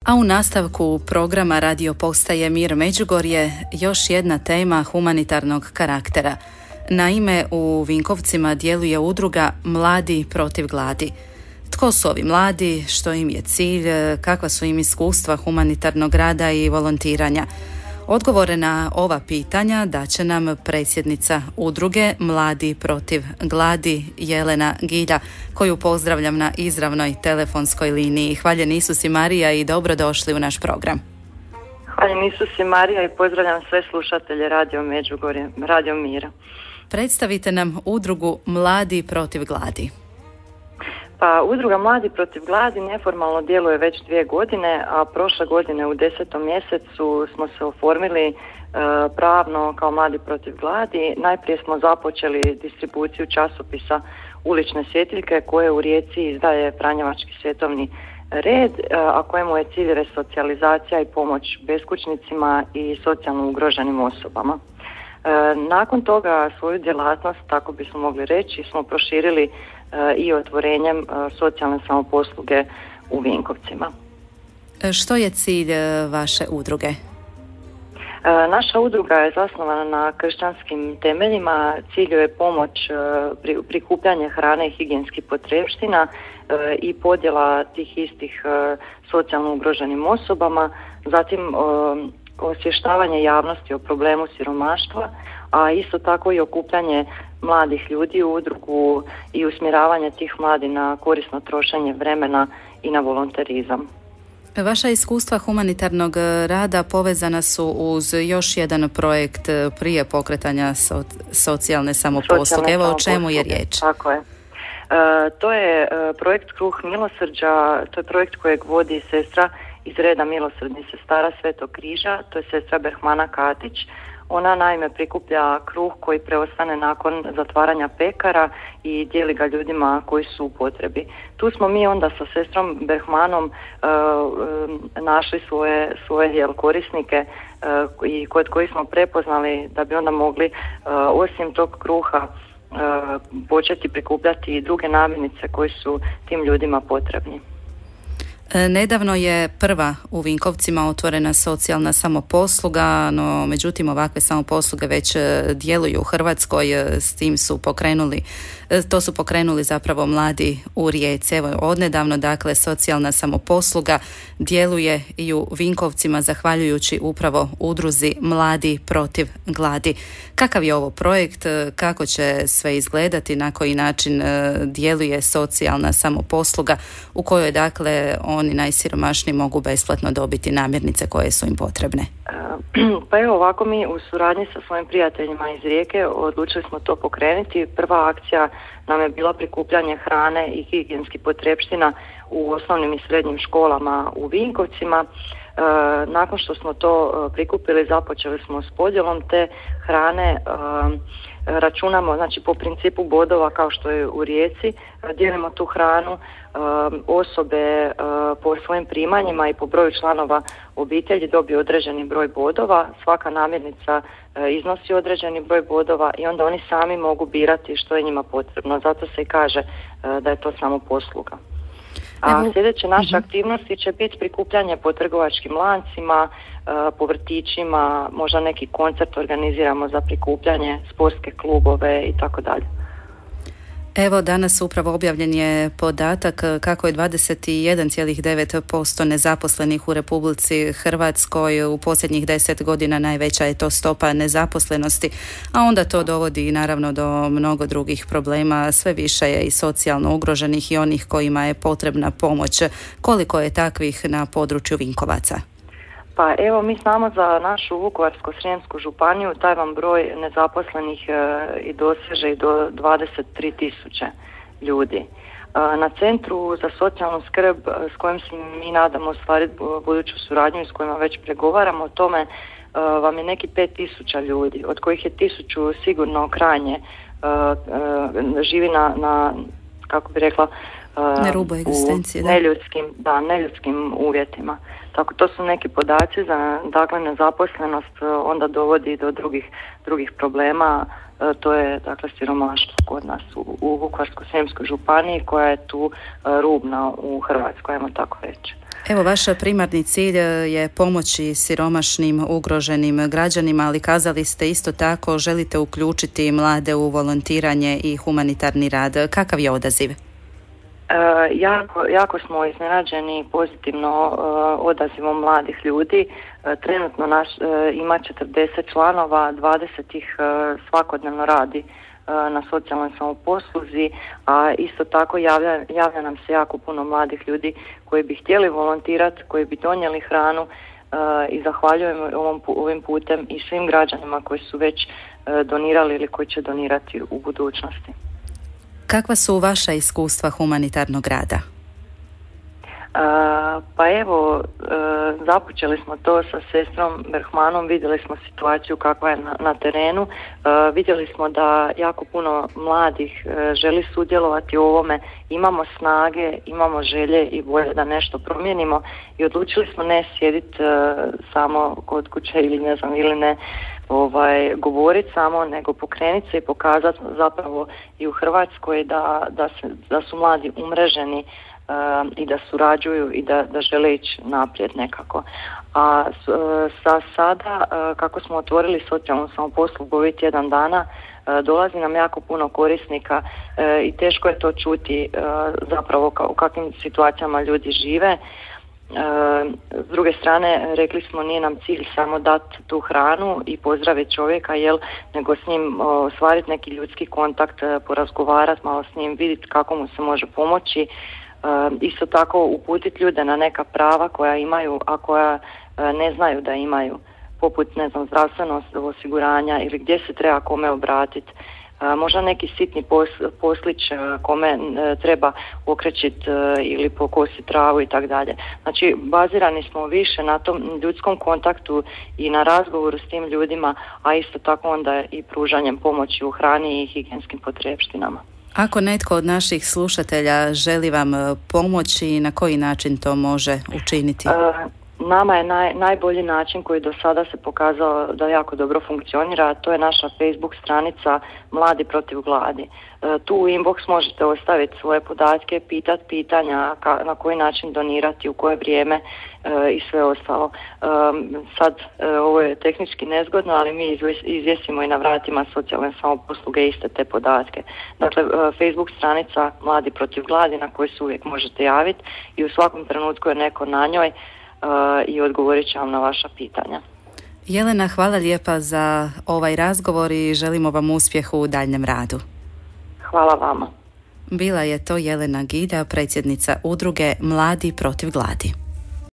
A u nastavku programa radio postaje Mir Međugorje još jedna tema humanitarnog karaktera. Naime, u Vinkovcima djeluje udruga Mladi protiv gladi. Tko su ovi mladi, što im je cilj, kakva su im iskustva humanitarnog rada i volontiranja? Odgovore na ova pitanja daće nam predsjednica udruge Mladi protiv gladi Jelena Gilja, koju pozdravljam na izravnoj telefonskoj liniji. Hvaljen Isus i Marija i dobrodošli u naš program. Hvaljen Isus i Marija i pozdravljam sve slušatelje Radio Međugorje, Radio Mira. Predstavite nam udrugu Mladi protiv gladi. Pa udruga Mladi protiv gladi neformalno djeluje već 2 godine, a prošle godine u 10. mjesecu smo se oformili pravno kao Mladi protiv gladi. Najprije smo započeli distribuciju časopisa Ulične svjetiljke koje u Rijeci izdaje Franjevački svjetovni red, a kojemu je cilj resocijalizacija i pomoć beskućnicima i socijalno ugroženim osobama. Nakon toga svoju djelatnost, tako bismo mogli reći, smo proširili i otvorenjem socijalne samoposluge u Vinkovcima. Što je cilj vaše udruge? Naša udruga je zasnovana na kršćanskim temeljima. Cilj je pomoć prikupljanje hrane i higijenskih potrepština i podjela tih istih socijalno ugroženim osobama, zatim osvještavanje javnosti o problemu siromaštva, a isto tako i okupljanje mladih ljudi u udrugu i usmjeravanje tih mladih na korisno trošenje vremena i na volonterizam. Vaša iskustva humanitarnog rada povezana su uz još jedan projekt prije pokretanja socijalne samoposluge. Evo o čemu je riječ? Tako je. To je projekt Kruh milosrđa, to je projekt kojeg vodi sestra iz reda milosrdnih sestara Svetog križa, to je sestra Berhmana Katić. Ona naime prikuplja kruh koji preostane nakon zatvaranja pekara i dijeli ga ljudima koji su u potrebi. Tu smo mi onda sa sestrom Berhmanom našli svoje korisnike i kod kojih smo prepoznali da bi onda mogli osim tog kruha početi prikupljati i druge namirnice koji su tim ljudima potrebni. Nedavno je prva u Vinkovcima otvorena socijalna samoposluga, no međutim ovakve samoposluge već djeluju u Hrvatskoj, s tim su pokrenuli zapravo mladi u Rijeci. Evo odnedavno dakle socijalna samoposluga djeluje i u Vinkovcima zahvaljujući upravo udruzi Mladi protiv gladi. Kakav je ovo projekt, kako će sve izgledati, na koji način djeluje socijalna samoposluga u kojoj dakle oni najsiromašniji mogu besplatno dobiti namirnice koje su im potrebne? Pa evo ovako, mi u suradnji sa svojim prijateljima iz Rijeke odlučili smo to pokrenuti. Prva akcija nam je bila prikupljanje hrane i higijenskih potrepština u osnovnim i srednjim školama u Vinkovcima. Nakon što smo to prikupili, započeli smo s podjelom te hrane. Računamo, znači po principu bodova kao što je u Rijeci, dijelimo tu hranu, osobe po svojim primanjima i po broju članova obitelji dobiju određeni broj bodova, svaka namirnica iznosi određeni broj bodova i onda oni sami mogu birati što je njima potrebno, zato se i kaže da je to samo posluga. A sljedeće naše aktivnosti će biti prikupljanje po trgovačkim lancima, po vrtićima, možda neki koncert organiziramo za prikupljanje, sportske klubove i tako dalje. Evo danas upravo objavljen je podatak kako je 21,9% nezaposlenih u Republici Hrvatskoj. U posljednjih 10 godina najveća je to stopa nezaposlenosti, a onda to dovodi naravno do mnogo drugih problema. Sve više je i socijalno ugroženih i onih kojima je potrebna pomoć. Koliko je takvih na području Vinkovaca? Pa evo, mi znamo za našu Vukovarsko-srijemsku županiju taj vam broj nezaposlenih i doseže i do 23.000 ljudi. Na Centru za socijalnu skrb s kojim se mi nadamo ostvariti buduću suradnju i s kojima već pregovaramo o tome vam je neki 5.000 ljudi, od kojih je 1.000 sigurno krajnje živi na kako bi rekla, na rubu egzistencije, neljudskim uvjetima. Tako, to su neki podaci za, dakle, nezaposlenost onda dovodi do drugih problema. To je, dakle, siromaštvo kod nas u Vukovarsko-srijemskoj županiji koja je tu rubna u Hrvatskoj, ajmo tako reći. Evo, vaš primarni cilj je pomoći siromašnim, ugroženim građanima, ali kazali ste isto tako želite uključiti mlade u volontiranje i humanitarni rad. Kakav je odaziv? Jako smo iznenađeni pozitivno odazivom mladih ljudi. Trenutno ima 40 članova, 20 ih svakodnevno radi na socijalnoj samoposluzi, a isto tako javlja nam se jako puno mladih ljudi koji bi htjeli volontirati, koji bi donijeli hranu i zahvaljujem ovim putem i svim građanima koji su već donirali ili koji će donirati u budućnosti. Kakva su vaša iskustva humanitarnog rada? Pa evo, započeli smo to sa sestrom Berhmanom, vidjeli smo situaciju kakva je na terenu, vidjeli smo da jako puno mladih želi sudjelovati u ovome, imamo snage, imamo želje i volje da nešto promijenimo i odlučili smo ne sjediti samo kod kuće ili ne govoriti samo, nego pokrenuti se i pokazati zapravo i u Hrvatskoj da su mladi umreženi i da surađuju i da žele ići naprijed nekako. A sada kako smo otvorili socijalnu samoposlugu ovih tjedan dana, dolazi nam jako puno korisnika i teško je to čuti zapravo u kakvim situacijama ljudi žive. S druge strane, rekli smo, nije nam cilj samo dati tu hranu i pozdraviti čovjeka, nego s njim ostvariti neki ljudski kontakt, porazgovarati malo s njim, vidjeti kako mu se može pomoći. Isto tako uputiti ljude na neka prava koja imaju, a koja ne znaju da imaju, poput zdravstvenog osiguranja ili gdje se treba kome obratiti. Možda neki sitni poslić kome treba okrećiti ili pokositi travu i tako dalje. Znači, bazirani smo više na tom ljudskom kontaktu i na razgovoru s tim ljudima, a isto tako onda i pružanjem pomoći u hrani i higijenskim potrepštinama. Ako netko od naših slušatelja želi vam pomoći, na koji način to može učiniti? Nama je najbolji način koji do sada se pokazao da jako dobro funkcionira, a to je naša Facebook stranica Mladi protiv gladi. Tu u inbox možete ostaviti svoje podatke, pitati pitanja na koji način donirati, u koje vrijeme i sve ostalo. Sad ovo je tehnički nezgodno, ali mi izvjesimo i na vratima socijalne samoposluge iste te podatke. Dakle, Facebook stranica Mladi protiv gladi na koju se uvijek možete javiti i u svakom trenutku je neko na njoj i odgovorit će vam na vaša pitanja. Jelena, hvala lijepa za ovaj razgovor i želimo vam uspjeh u daljnjem radu. Hvala vama. Bila je to Jelena Gida, predsjednica udruge Mladi protiv gladi.